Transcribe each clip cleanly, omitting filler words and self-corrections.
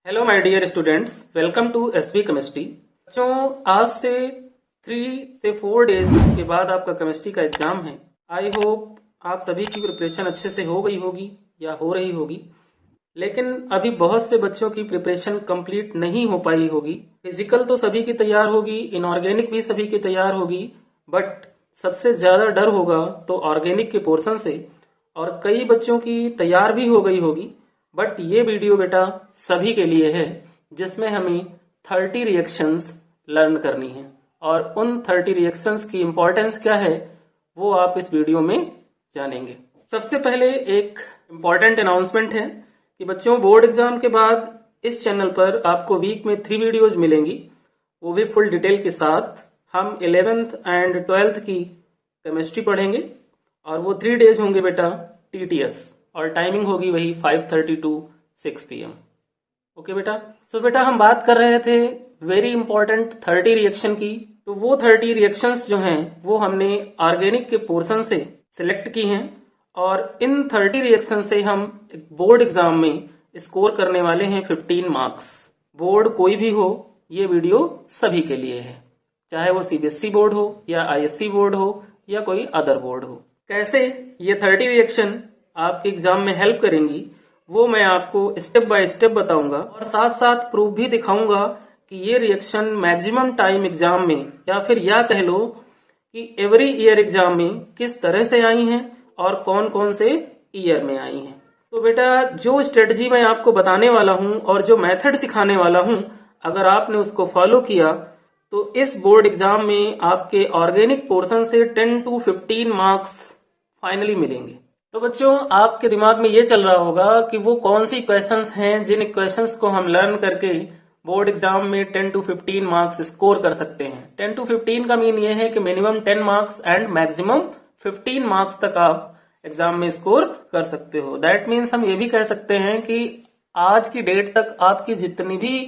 Hello my dear students, welcome to SV chemistry. बच्चों, आज से 3 से 4 डेज के बाद आपका केमिस्ट्री का एग्जाम है। आई होप आप सभी की प्रिपरेशन अच्छे से हो गई होगी या हो रही होगी, लेकिन अभी बहुत से बच्चों की प्रिपरेशन कंप्लीट नहीं हो पाई होगी। फिजिकल तो सभी की तैयार होगी, इनऑर्गेनिक भी सभी की तैयार होगी, बट सबसे ज्यादा डर होगा तो ऑर्गेनिक के पोर्शन से, और कई बच्चों की तैयार भी हो गई होगी। बट ये वीडियो बेटा सभी के लिए है, जिसमें हमें 30 रिएक्शंस लर्न करनी है, और उन 30 रिएक्शंस की इंपॉर्टेंस क्या है वो आप इस वीडियो में जानेंगे। सबसे पहले एक इम्पॉर्टेंट अनाउंसमेंट है कि बच्चों, बोर्ड एग्जाम के बाद इस चैनल पर आपको वीक में 3 वीडियोज मिलेंगी, वो भी फुल डिटेल के साथ। हम 11th एंड 12th की केमिस्ट्री पढ़ेंगे, और वो 3 डेज होंगे बेटा TTS, और टाइमिंग होगी वही 5:30 to 6 PM। ओके बेटा। सो बेटा, हम बात कर रहे थे वेरी इंपॉर्टेंट 30 रिएक्शन की। तो वो 30 रिएक्शंस जो हैं वो हमने ऑर्गेनिक के पोर्शन से सिलेक्ट की हैं, और इन 30 रिएक्शन से हम बोर्ड एग्जाम में स्कोर करने वाले हैं 15 मार्क्स। बोर्ड कोई भी हो, ये वीडियो सभी के लिए है, चाहे वो CBSE बोर्ड हो या ISC बोर्ड हो या कोई अदर बोर्ड हो। कैसे ये 30 रिएक्शन आपके एग्जाम में हेल्प करेंगी वो मैं आपको स्टेप बाय स्टेप बताऊंगा, और साथ साथ प्रूफ भी दिखाऊंगा कि ये रिएक्शन मैक्सिमम टाइम एग्जाम में, या फिर या कह लो कि एवरी ईयर एग्जाम में किस तरह से आई हैं और कौन कौन से ईयर में आई हैं। तो बेटा, जो स्ट्रेटजी मैं आपको बताने वाला हूं और जो मेथड सिखाने वाला हूं, अगर आपने उसको फॉलो किया तो इस बोर्ड एग्जाम में आपके ऑर्गेनिक पोर्शन से 10 to 15 मार्क्स फाइनली मिलेंगे। तो बच्चों, आपके दिमाग में ये चल रहा होगा कि वो कौन सी क्वेश्चंस हैं जिन क्वेश्चंस को हम लर्न करके बोर्ड एग्जाम में 10 to 15 मार्क्स स्कोर कर सकते हैं। 10 to 15 का मीन ये है कि minimum 10 marks and maximum 15 marks तक आप एग्जाम में स्कोर कर सकते हो। दैट मीन्स हम ये भी कह सकते हैं कि आज की डेट तक आपकी जितनी भी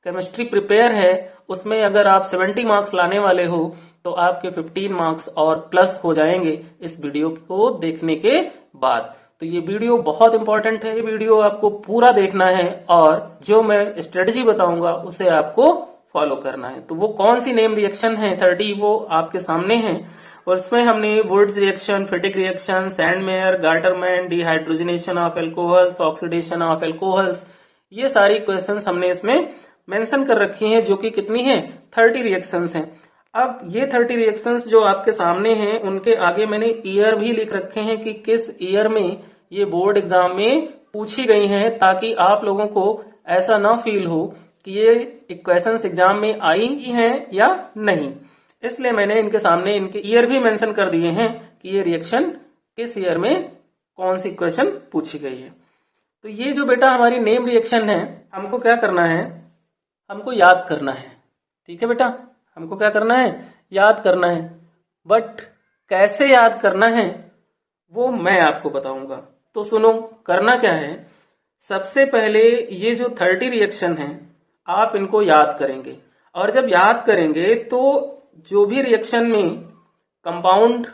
केमिस्ट्री प्रिपेयर है उसमें अगर आप 70 मार्क्स लाने वाले हो तो आपके 15 मार्क्स और प्लस हो जाएंगे इस वीडियो को देखने के बाद। तो ये वीडियो बहुत इंपॉर्टेंट है, ये वीडियो आपको पूरा देखना है, और जो मैं स्ट्रेटजी बताऊंगा उसे आपको फॉलो करना है। तो वो कौन सी नेम रिएक्शन है 30, वो आपके सामने है, और उसमें हमने Wurtz reaction, Fittig reaction, Sandmeyer, Gattermann, dehydrogenation of alcohols, oxidation of alcohols, ये सारी क्वेश्चंस हमने इसमें मेंशन कर रखी हैं, जो कि कितनी है 30 रिएक्शंस हैं। अब ये 30 रिएक्शंस जो आपके सामने हैं उनके आगे मैंने ईयर भी लिख रखे हैं कि किस ईयर में ये बोर्ड एग्जाम में पूछी गई हैं, ताकि आप लोगों को ऐसा ना फील हो कि ये क्वेश्चंस एग्जाम में आई हैं या नहीं। इसलिए मैंने इनके सामने इनके ईयर भी मेंशन कर दिए हैं कि ये रिएक्शन किस ईयर में कौन सी क्वेश्चन पूछी गई है। तो ये जो बेटा हमारी नेम रिएक्शन है, हमको क्या करना है, हमको याद करना है। ठीक है बेटा, हमको क्या करना है, याद करना है। बट कैसे याद करना है वो मैं आपको बताऊंगा। तो सुनो, करना क्या है। सबसे पहले ये जो 30 रिएक्शन है आप इनको याद करेंगे, और जब याद करेंगे तो जो भी रिएक्शन में कंपाउंड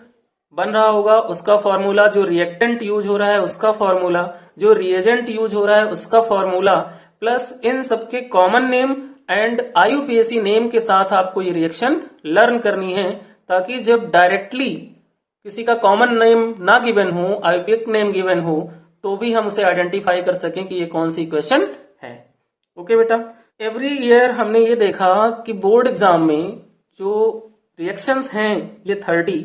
बन रहा होगा उसका फॉर्मूला, जो रिएक्टेंट यूज हो रहा है उसका फॉर्मूला, जो रिएजेंट यूज हो रहा है उसका फॉर्मूला, प्लस इन सबके common name and IUPAC name के साथ आपको ये रिएक्शन लर्न करनी है, ताकि जब डायरेक्टली किसी का कॉमन नेम ना गिवन हो, IUPAC नेम गिवन हो, तो भी हम उसे आइडेंटिफाई कर सकें कि ये कौन सी क्वेश्चन है। ओके बेटा। एवरी ईयर हमने ये देखा कि बोर्ड एग्जाम में जो रिएक्शंस हैं ये 30,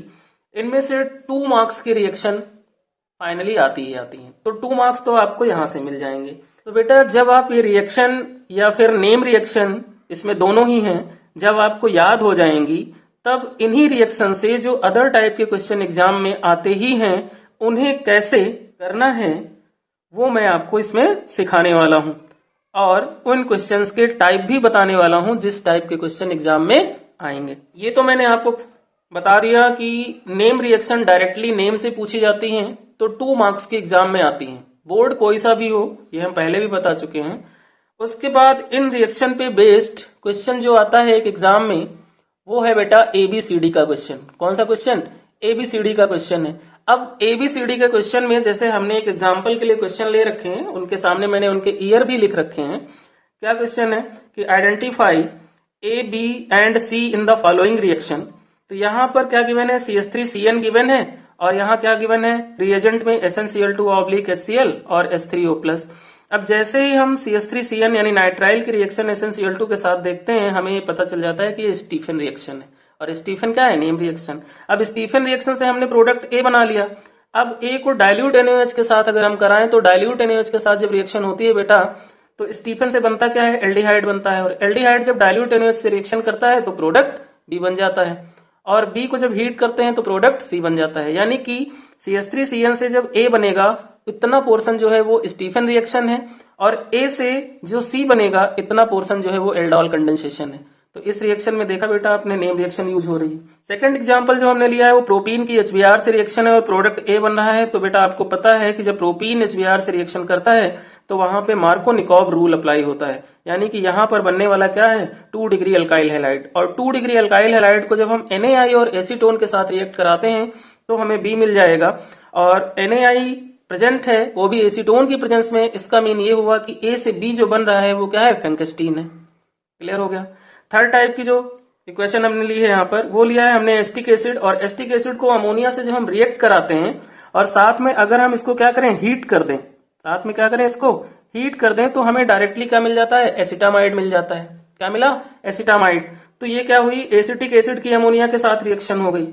इनमें से 2 मार्क्स की रिएक्शन फाइनली आती है। तो 2 मार्क्स तो आपको यहां से मिल जाएंगे। तो बेटा, जब आप ये रिएक्शन या फिर नेम रिएक्शन, इसमें दोनों ही हैं, जब आपको याद हो जाएंगी, तब इन्हीं रिएक्शन से जो अदर टाइप के क्वेश्चन एग्जाम में आते ही हैं उन्हें कैसे करना है वो मैं आपको इसमें सिखाने वाला हूं, और उन क्वेश्चंस के टाइप भी बताने वाला हूं जिस टाइप के क्वेश्चन एग्जाम में आएंगे। ये तो मैंने आपको बता दिया कि नेम रिएक्शन डायरेक्टली नेम से पूछी जाती हैं, तो 2 मार्क्स के एग्जाम में आती हैं, बोर्ड कोई सा भी हो, ये हम पहले भी बता चुके हैं। उसके बाद इन रिएक्शन पे बेस्ड क्वेश्चन जो आता है एक एग्जाम में, वो है बेटा ABCD का क्वेश्चन। कौन सा क्वेश्चन, ABCD का क्वेश्चन है। अब ABCD के क्वेश्चन में जैसे हमने एक एग्जाम्पल के लिए क्वेश्चन ले रखे हैं, उनके सामने मैंने उनके ईयर भी लिख रखे हैं क्या क्वेश्चन है कि identify A B and C in the following reaction. तो यहां पर क्या गिवन है, CH3CN गिवन है और यहाँ क्या गिवन है, रिएजेंट में SnCl2/HCl और H3O+। अब जैसे ही हम CH3CN यानी नाइट्राइल की रिएक्शन SnCl2 के साथ देखते हैं, हमें ये पता चल जाता है कि ये स्टीफन रिएक्शन है। और स्टीफन क्या है, नेम रिएक्शन। अब स्टीफन रिएक्शन से हमने प्रोडक्ट ए बना लिया। अब ए को डाइल्यूट NaOH के साथ अगर हम कराएं तो डाइल्यूट NaOH के साथ जब रिएक्शन होती है बेटा, तो स्टीफन से बनता क्या है, एल्डिहाइड बनता है। और एल्डिहाइड जब डाइल्यूट NaOH से रिएक्शन करता है तो प्रोडक्ट बी बन जाता है, और बी को जब हीट करते हैं तो प्रोडक्ट सी बन जाता है। यानी कि CH3CN से जब ए बनेगा इतना पोर्शन जो है वो स्टीफन रिएक्शन है, और ए से जो सी बनेगा इतना पोर्शन जो है वो एल्डोल कंडेंसेशन है। तो इस रिएक्शन में देखा बेटा आपने, नेम रिएक्शन यूज हो रही है। सेकंड एग्जांपल जो हमने लिया है वो प्रोपीन की HBr से रिएक्शन है और प्रोडक्ट ए बन रहा है। तो बेटा आपको पता है कि जब प्रोपीन HBr से रिएक्शन करता है तो वहां पे मार्कोनिकॉव रूल अप्लाई होता है। यानी कि यहां पर बनने वाला क्या है, 2 डिग्री अल्काइल हैलाइड। और 2 डिग्री अल्काइल हैलाइड को जब हम NaI और एसीटोन के साथ रिएक्ट कराते हैं तो हमें बी मिल जाएगा। और NaI प्रेजेंट है वो भी एसीटोन की प्रेजेंस में। इसका मीन ये हुआ कि ए से बी जो बन रहा है वो क्या है, फेंकस्टीन है। क्लियर हो गया। थर्ड टाइप की जो इक्वेशन हमने ली है यहाँ पर, वो लिया है हमने एस्टिक एसिड। और एस्टिक एसिड को अमोनिया से जब हम रिएक्ट कराते हैं और साथ में अगर हम इसको क्या करें, हीट कर दें, साथ में क्या करें, इसको हीट कर दें, तो हमें डायरेक्टली क्या मिल जाता है, एसिटामाइड मिल जाता है। क्या मिला, एसिटामाइड। तो ये क्या हुई, एसिटिक एसिड की अमोनिया के साथ रिएक्शन हो गई।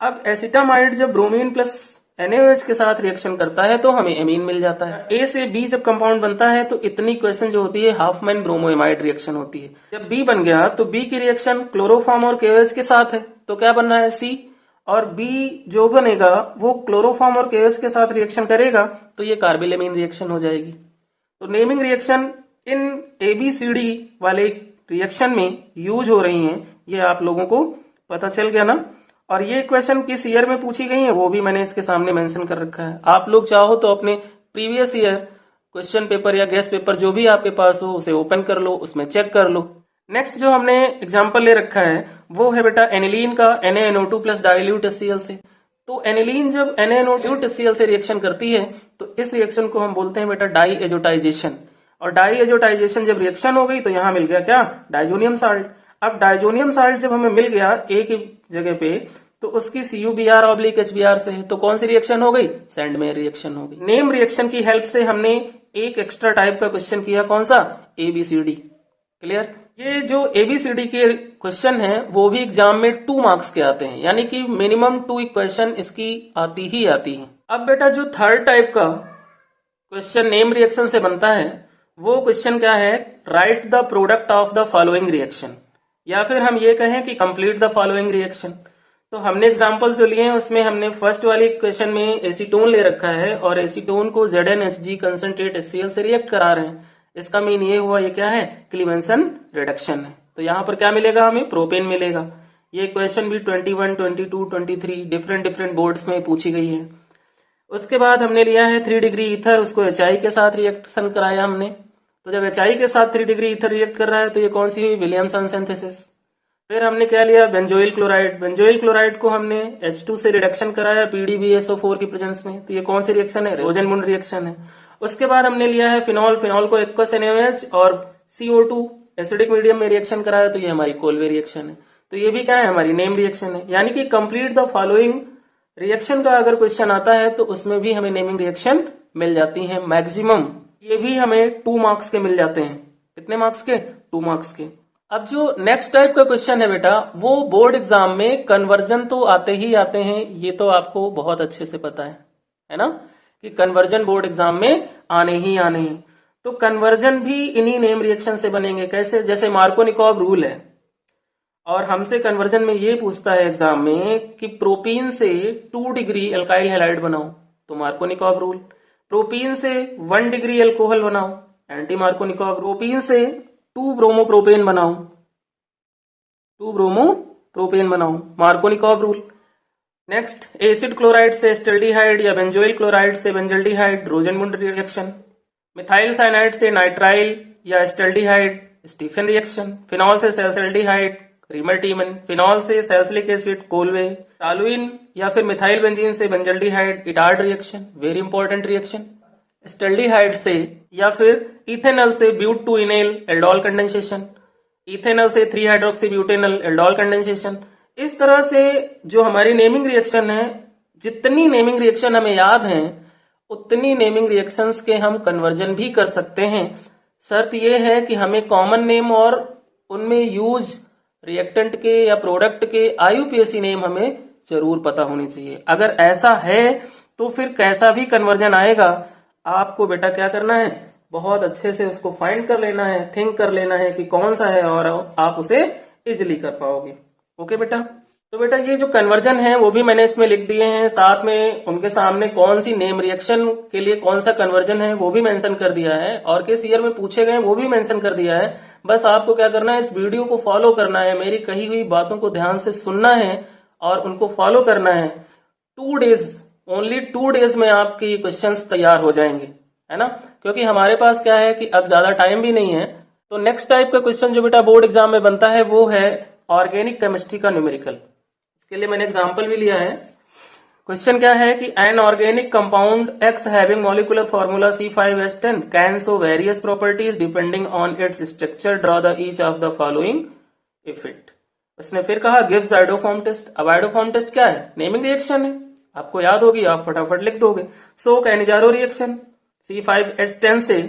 अब एसिटामाइड जब ब्रोमीन प्लस NaOH के साथ रिएक्शन करता है तो हमें एमीन मिल जाता है। ए से बी जब कंपाउंड बनता है तो इतनी इक्वेशन जो होती है हाफमैन ब्रोमोएमाइड रिएक्शन होती है। जब बी बन गया तो बी की रिएक्शन क्लोरोफॉर्म और KOH के साथ है, तो क्या बन रहा है, सी। और बी जो बनेगा वो क्लोरोफॉर्म और KOH के साथ रिएक्शन करेगा तो ये कार्बिलेमीन रिएक्शन हो जाएगी। तो नेमिंग रिएक्शन इन ABCD वाले रिएक्शन में यूज हो रही हैं, ये आप लोगों को पता चल गया ना। और ये क्वेश्चन किस ईयर में पूछी गई है वो भी मैंने इसके सामने मेंशन कर रखा है। आप लोग चाहो तो अपने प्रीवियस ईयर क्वेश्चन पेपर या गेस्ट पेपर जो भी आपके पास हो उसे ओपन कर लो, उसमें चेक कर लो। नेक्स्ट जो हमने एग्जांपल ले रखा है वो है बेटा एनिलीन का NaNO2 प्लस डाइल्यूट HCl से। तो एनिलीन जब NaNO2 HCl से रिएक्शन करती है तो इस रिएक्शन को हम बोलते हैं बेटा डाई एजोटाइजेशन। और डाई एजोटाइजेशन जब रिएक्शन हो गई तो यहां मिल गया क्या, डाइजोनियम साल्ट। अब डाइजोनियम साल्ट जब हमें मिल गया ए की जगह पे तो उसकी CuBr/HBr से, तो कौन सी रिएक्शन हो गई, सैंडमेयर रिएक्शन हो गई। नेम रिएक्शन की हेल्प से हमने एक एक्स्ट्रा टाइप का क्वेश्चन किया, कौन सा, ABCD। क्लियर। ये जो ABCD के क्वेश्चन है वो भी एग्जाम में 2 मार्क्स के आते हैं, यानी कि मिनिमम 2 इक्वेशन इसकी आती ही आती है। अब बेटा जो थर्ड टाइप का क्वेश्चन नेम रिएक्शन से बनता है वो क्वेश्चन क्या है, right the product of the following reaction, या फिर हम ये कहें कि कंप्लीट द फॉलोइंग रिएक्शन। तो हमने एग्जांपल्स जो लिए हैं उसमें हमने फर्स्ट वाली क्वेश्चन में एसीटोन ले रखा है और एसीटोन को ZnHg कंसंट्रेट HCl से रिएक्ट करा रहे हैं। इसका मीन ये हुआ, ये क्या है, क्लीवेंसन रिडक्शन है। तो यहाँ पर क्या मिलेगा, हमें प्रोपेन मिलेगा। ये क्वेश्चन भी 21, 22, 23 डिफरेंट बोर्ड्स में पूछी गई है। उसके बाद हमने लिया है 3 डिग्री ईथर, उसको HI के साथ रिएक्शन कराया हमने। तो जब HI के साथ 3 डिग्री ईथर रिएक्ट कर रहा है तो ये कौन सी हुई, विलियमसन सिंथेसिस। फिर हमने क्या लिया, बेंजोइल क्लोराइड। बेंजोइल क्लोराइड को हमने H2 से रिडक्शन कराया PDBSO4 की प्रेजेंस में, तो ये कौन सी रिएक्शन है, रोजनमुंड रिएक्शन है। उसके बाद हमने लिया है फिनॉल। फिनॉल को एक्वस NaOH और CO2 एसिडिक मीडियम में रिएक्शन कराया, तो ये हमारी कोल्वे रिएक्शन है। तो ये भी क्या है, हमारी नेम रिएक्शन है। यानी कि कंप्लीट द फॉलोइंग रिएक्शन का अगर क्वेश्चन आता है तो उसमें भी हमें नेमिंग रिएक्शन मिल जाती है मैक्सिमम। ये भी हमें 2 मार्क्स के मिल जाते हैं। कितने मार्क्स के, 2 मार्क्स के। अब जो नेक्स्ट टाइप का क्वेश्चन है बेटा वो बोर्ड एग्जाम में कन्वर्जन तो आते ही आते हैं, ये तो आपको बहुत अच्छे से पता है ना, कि कन्वर्जन बोर्ड एग्जाम में आने ही आने हैं। तो कन्वर्जन भी इन्हीं नेम रिएक्शन से बनेंगे। कैसे, जैसे मार्कोनिकॉव रूल है और हमसे कन्वर्जन में ये पूछता है एग्जाम में कि प्रोपीन से 2 डिग्री अल्काइल हैलाइड बनाओ, तो मार्कोनिकॉव रूल। प्रोपीन से 1 डिग्री अल्कोहल बनाओ, एंटी मार्कोनिकॉव। प्रोपीन से 2 ब्रोमोप्रोपेन बनाओ, 2 ब्रोमोप्रोपेन बनाओ, Markovnikov rule. Next, acid chloride से एस्टल्डिहाइड या बेंजोइल क्लोराइड से बेंजल्डिहाइड, रोजनमुंड रिएक्शन। मिथाइल साइनाइड से नाइट्राइल या एस्टल्डिहाइड, स्टीफन रिएक्शन। फिनॉल से सैल्सिल्डिहाइड, रिमल्टीमन। फिनॉल से सैलिसिलिक एसिड, कोल्वे। टॉलुइन या फिर मिथाइल बेंजीन से benzaldehyde, Etard reaction, very important reaction. Acetaldehyde से या फिर इथेनॉल से but two इनेल aldol condensation, ethanol से 3 हाइड्रोक्सी ब्यूटेनॉल एल्डोल कंडेंसेशन। इस तरह से जो हमारी नेमिंग रिएक्शन है, जितनी नेमिंग रिएक्शन हमें याद हैं उतनी नेमिंग रिएक्शंस के हम कन्वर्जन भी कर सकते हैं। शर्त यह है कि हमें कॉमन नेम और उनमें यूज रिएक्टेंट के या प्रोडक्ट के IUPAC नेम हमें जरूर पता होनी चाहिए। अगर ऐसा है तो फिर कैसा भी कन्वर्जन आएगा, आपको बेटा क्या करना है, बहुत अच्छे से उसको फाइंड कर लेना है, थिंक कर लेना है कि कौन सा है और आप उसे इजिली कर पाओगे। ओके बेटा, तो बेटा ये जो कन्वर्जन है वो भी मैंने इसमें लिख दिए हैं, साथ में उनके सामने कौन सी नेम रिएक्शन के लिए कौन सा कन्वर्जन है वो भी मेंशन कर दिया है, और किस ईयर में पूछे गए वो भी मेंशन कर दिया है। बस आपको क्या करना है, इस वीडियो को फॉलो करना है, मेरी कही हुई बातों को ध्यान से सुनना है और उनको फॉलो करना है। 2 डेज, ओनली 2 डेज में आपके क्वेश्चंस तैयार हो जाएंगे, है ना, क्योंकि हमारे पास क्या है कि अब ज्यादा टाइम भी नहीं है। तो नेक्स्ट टाइप का क्वेश्चन जो बेटा बोर्ड एग्जाम में बनता है वो है ऑर्गेनिक केमिस्ट्री का न्यूमेरिकल। इसके लिए मैंने एग्जांपल भी लिया है। क्वेश्चन क्या है कि an organic compound X having molecular formula C5H10 can show various properties depending on its structure, draw the each of the following if it. उसने फिर कहा गिव्स आइडोफॉर्म टेस्ट। अब आइडोफॉर्म टेस्ट क्या है, नेमिंग रिएक्शन है, आपको याद होगी, आप फटाफट लिख दोगे। सो कैनिजारो रिएक्शन, C5H10 से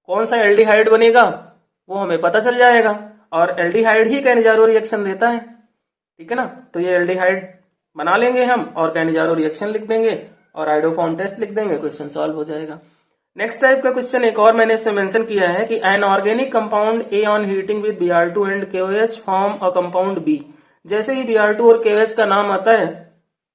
कौन सा एल्डिहाइड बनेगा वो हमें पता चल जाएगा, और एल्डिहाइड ही कैनिजारो रिएक्शन देता है, ठीक है ना। तो ये एल्डिहाइड बना लेंगे हम और कैनिजारो रिएक्शन लिख देंगे और आइडोफॉर्म टेस्ट लिख देंगे, क्वेश्चन सॉल्व हो जाएगा। नेक्स्ट टाइप का क्वेश्चन एक और मैंने इसमें मेंशन किया है कि an organic compound A on heating with Br2 and KOH form a compound B। जैसे ही Br2 और KOH का नाम आता है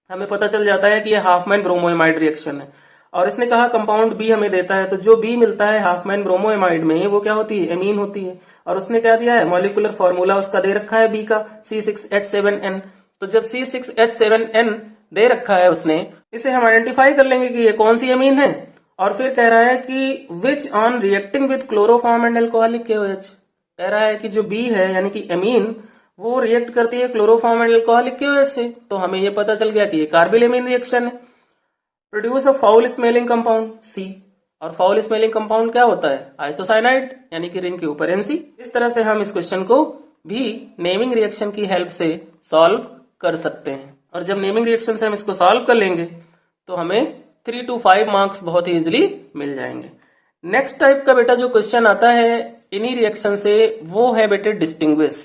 हमें पता चल जाता है कि ये हाफमैन ब्रोमोइमाइड रिएक्शन है, और इसने कहा कंपाउंड B हमें देता है। तो जो B मिलता है हाफमैन ब्रोमोइमाइड में वो क्या होती है, एमीन होती है, और उसने क्या दिया है, मॉलिक्यूलर फॉर्मूला उसका दे रखा है B का C6H7N। तो जब C6H7N दे रखा है उसने, इसे हम आइडेंटिफाई कर लेंगे कि ये कौन सी एमीन है, और फिर कह रहा है कि which on reacting with chloroform and alcoholic KOH। कह रहा है कि जो B है यानी कि एमीन वो रिएक्ट करती है क्लोरोफॉर्म एंड एल्कोहलिक KOH से, तो हमें ये पता चल गया कि ये कार्बिल एमीन रिएक्शन है। Produce a foul smelling compound C, और फाउल स्मेलिंग कंपाउंड क्या होता है, आइसोसाइनाइड, यानी कि रिंग के ऊपर NC। इस तरह से हम इस क्वेश्चन को भी नेमिंग रिएक्शन की हेल्प से सॉल्व कर सकते हैं, और जब नेमिंग रिएक्शन से हम इसको सॉल्व कर लेंगे तो हमें 3 to 5 मार्क्स बहुत ही इजिली मिल जाएंगे। नेक्स्ट टाइप का बेटा जो क्वेश्चन आता है इन्हीं रिएक्शन से वो है बेटे डिस्टिंग्विश,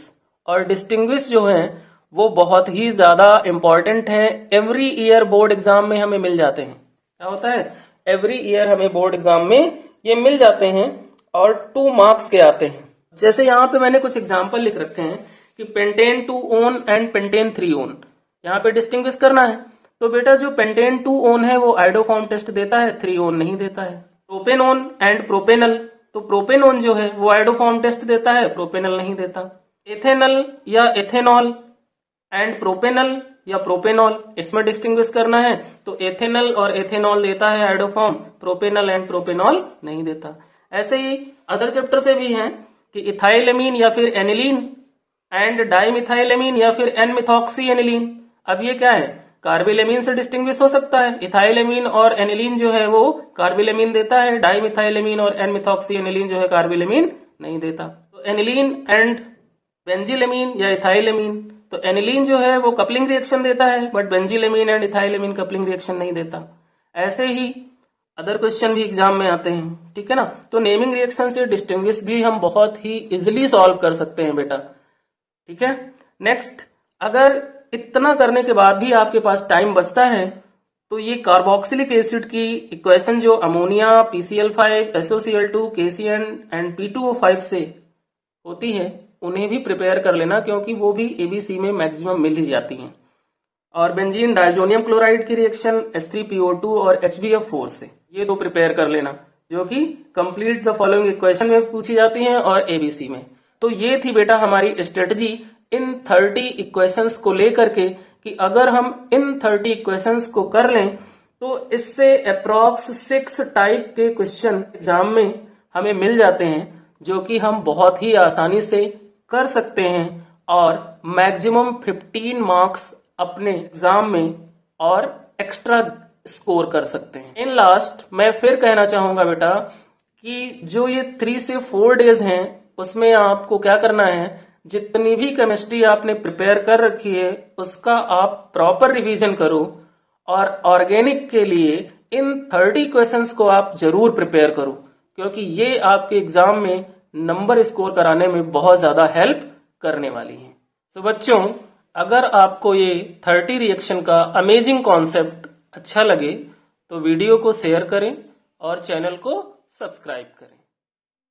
और डिस्टिंग्विश जो है वो बहुत ही ज्यादा इंपॉर्टेंट है, एवरी ईयर बोर्ड एग्जाम में हमें मिल जाते हैं। क्या होता है, एवरी ईयर हमें बोर्ड एग्जाम में ये मिल जाते हैं और 2 मार्क्स के आते हैं। जैसे यहाँ पे मैंने कुछ एग्जाम्पल लिख रखे हैं कि pentane 2 own and pentane 3 own, यहाँ पे डिस्टिंग्विश करना है। तो बेटा जो पेंटेन 2 ओन है वो आइडोफॉर्म टेस्ट देता है, 3 ओन नहीं देता है। प्रोपेनोन एंड प्रोपेनल, तो प्रोपेनोन जो है वो आइडोफॉर्म टेस्ट देता है, प्रोपेनल नहीं देता। एथेनल या एथेनॉल एंड प्रोपेनल या प्रोपेनॉल, इसमें डिस्टिंग्विश करना है, तो एथेनल और एथेनॉल देता है आइडोफॉर्म, प्रोपेनल एंड प्रोपेनॉल नहीं देता। ऐसे ही अदर चैप्टर से भी हैं कि इथाइलेमीन या फिर एनिलीन एंड डाइमिथाइलेमीन या फिर एन मिथॉक्सी एनिलीन। अब ये क्या है, कार्बिलेमीन से डिस्टिंग्विश हो सकता है। इथाइलेमीन और एनिलीन जो है वो कार्बिलेमीन देता है, डाइमिथाइलेमीन और एन मिथॉक्सी एनिलीन जो है कार्बिलेमीन नहीं देता। तो एनिलीन एंड बेंजिलेमीन या इथाइलेमीन, तो एनिलीन जो है वो कपलिंग रिएक्शन देता है, बट बेंजिलेमीन एंड इथाइलेमीन कपलिंग रिएक्शन नहीं देता। ऐसे ही अदर क्वेश्चन भी एग्जाम में आते हैं, ठीक है ना। तो नेमिंग रिएक्शन से डिस्टिंग्विश भी हम बहुत ही इजिली सॉल्व कर सकते हैं बेटा, ठीक है। नेक्स्ट, अगर इतना करने के बाद भी आपके पास टाइम बचता है तो ये कार्बोक्सिलिक एसिड की इक्वेशन जो ammonia PCl5 SOCl2 KCN and P2O5 से होती है उन्हें भी प्रिपेयर कर लेना, क्योंकि वो भी ABC में मैक्सिमम मिल ही जाती हैं। और बेंजीन डाइजोनियम क्लोराइड की रिएक्शन H3PO2 और HBF4 से, ये 2 प्रिपेयर कर लेना, जो कि कंप्लीट द फॉलोइंग इक्वेशन में पूछी जाती हैं और ABC में। तो ये थी बेटा हमारी स्ट्रेटजी इन 30 इक्वेशंस को लेकर के, कि अगर हम इन 30 इक्वेशंस को कर लें तो इससे अप्रॉक्स 6 टाइप के क्वेश्चन एग्जाम में हमें मिल जाते हैं, जो कि हम बहुत ही आसानी से कर सकते हैं और मैक्सिमम 15 मार्क्स अपने एग्जाम में और एक्स्ट्रा स्कोर कर सकते हैं। इन लास्ट मैं फिर कहना चाहूंगा बेटा कि जो ये 3 से 4 डेज हैं उसमें आपको क्या करना है, जितनी भी केमिस्ट्री आपने प्रिपेयर कर रखी है उसका आप प्रॉपर रिवीजन करो और ऑर्गेनिक के लिए इन 30 क्वेश्चंस को आप जरूर प्रिपेयर करो, क्योंकि ये आपके एग्जाम में नंबर स्कोर कराने में बहुत ज्यादा हेल्प करने वाली है। तो बच्चों, अगर आपको ये 30 रिएक्शन का अमेजिंग कॉन्सेप्ट अच्छा लगे तो वीडियो को शेयर करें और चैनल को सब्सक्राइब करें।